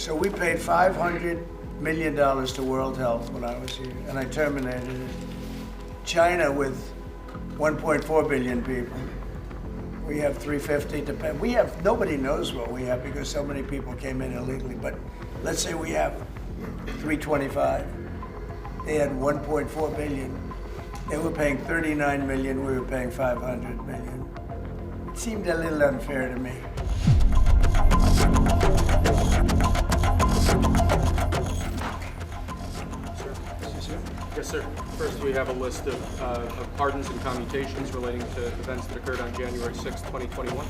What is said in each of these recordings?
So we paid $500 million to World Health when I was here, and I terminated it. China with 1.4 billion people. We have 350 to pay. We have, nobody knows what we have because so many people came in illegally, but let's say we have 325. They had 1.4 billion. They were paying 39 million, we were paying 500 million. It seemed a little unfair to me. Yes, sir. First, we have a list of pardons and commutations relating to events that occurred on January 6, 2021.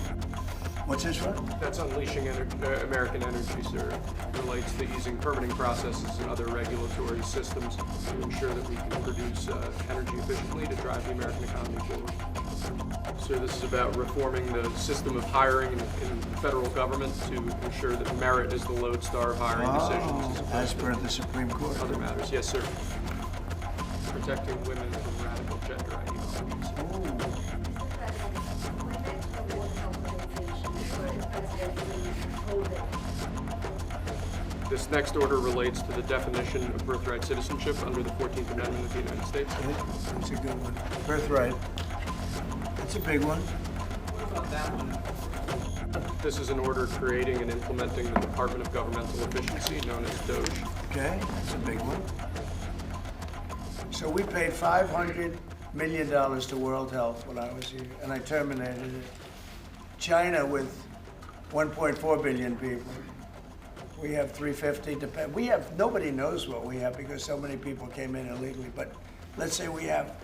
What's this one? That's unleashing American energy, sir. It relates to easing permitting processes and other regulatory systems to ensure that we can produce energy efficiently to drive the American economy forward. Sir, this is about reforming the system of hiring in the federal government to ensure that merit is the lodestar of hiring decisions. As per the Supreme Court. Other matters. Yes, sir. Protecting women from radical gender ideologies. This next order relates to the definition of birthright citizenship under the 14th Amendment of the United States. That's a good one. Birthright. That's a big one. What about that one? This is an order creating and implementing the Department of Governmental Efficiency, known as DOGE. Okay, that's a big one. So we paid $500 million to World Health when I was here, and I terminated it. China with 1.4 billion people. We have 350 to pay. We have, nobody knows what we have because so many people came in illegally, but let's say we have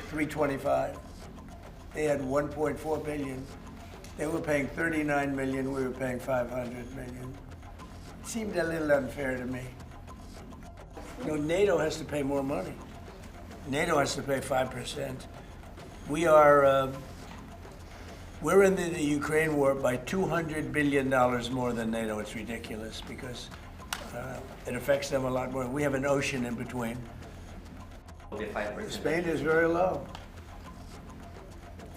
325. They had 1.4 billion. They were paying 39 million, we were paying 500 million. It seemed a little unfair to me. You know, NATO has to pay more money. NATO has to pay 5%. We are, we're in the Ukraine war by $200 billion more than NATO. It's ridiculous because it affects them a lot more. We have an ocean in between. Spain is very low.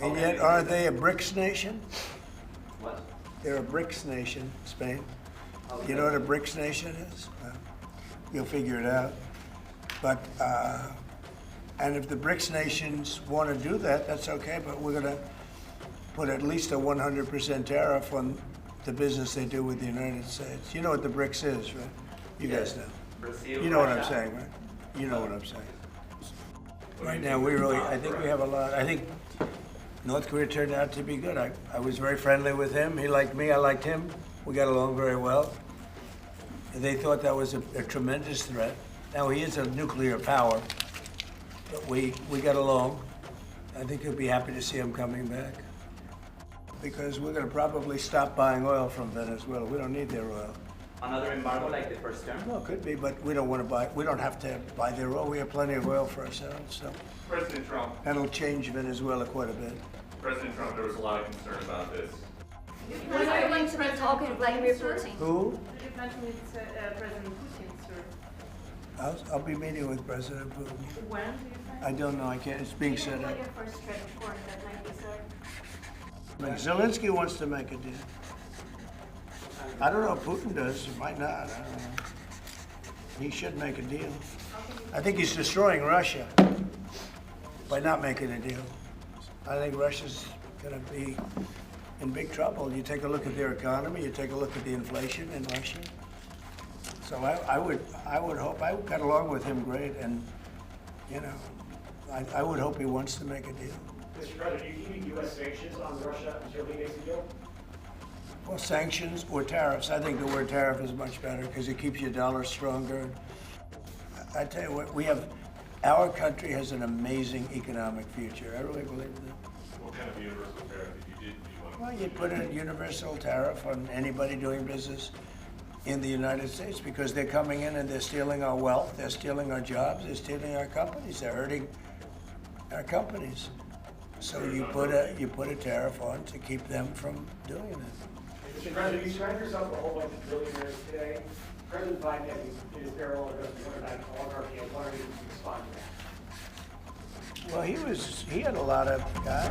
And yet, are they a BRICS nation? What? They're a BRICS nation, Spain. You know what a BRICS nation is? You'll figure it out. But, and if the BRICS nations want to do that, that's okay, but we're going to put at least a 100% tariff on the business they do with the United States. You know what the BRICS is, right? You guys know. Brazil, You know what I'm Russia. saying, right? You know what I'm saying. Right now, we really, I think we have a lot. I think North Korea turned out to be good. I was very friendly with him. He liked me, I liked him. We got along very well. They thought that was a tremendous threat. Now, he is a nuclear power, but we got along. I think he'll be happy to see him coming back because we're going to probably stop buying oil from Venezuela. We don't need their oil. Another embargo like the first term? Well, it could be, but we don't want to buy, we don't have to buy their oil. We have plenty of oil for ourselves, so. President Trump, That'll change Venezuela quite a bit. President Trump, there was a lot of concern about this. When are you going to be talking to Vladimir Putin? Who? Did you mention it's President Putin, sir? I'll be meeting with President Putin. When do you think? I don't know, I can't, it's being set up. Like your first trip, of course, that might be so. Zelensky wants to make a deal. I don't know if Putin does, he might not, I don't know. He should make a deal. I think he's destroying Russia by not making a deal. I think Russia's gonna be in big trouble. You take a look at their economy, you take a look at the inflation in Russia. So I would hope, I got along with him great, and, you know, I would hope he wants to make a deal. Mr. President, are you keeping U.S. sanctions on Russia until he makes a deal? Well, sanctions or tariffs. I think the word tariff is much better because it keeps your dollar stronger. I tell you what, our country has an amazing economic future. I really believe that. What kind of universal tariff if you did do one? Well, you'd put a universal tariff on anybody doing business in the United States because they're coming in and they're stealing our wealth, they're stealing our jobs, they're stealing our companies, they're hurting our companies. So you put a tariff on to keep them from doing it. Mr. President, you surround yourself with a whole bunch of billionaires today. President Biden has in his barrel address about oligarchy. I wonder if you can respond to that. Well, he had a lot of guys.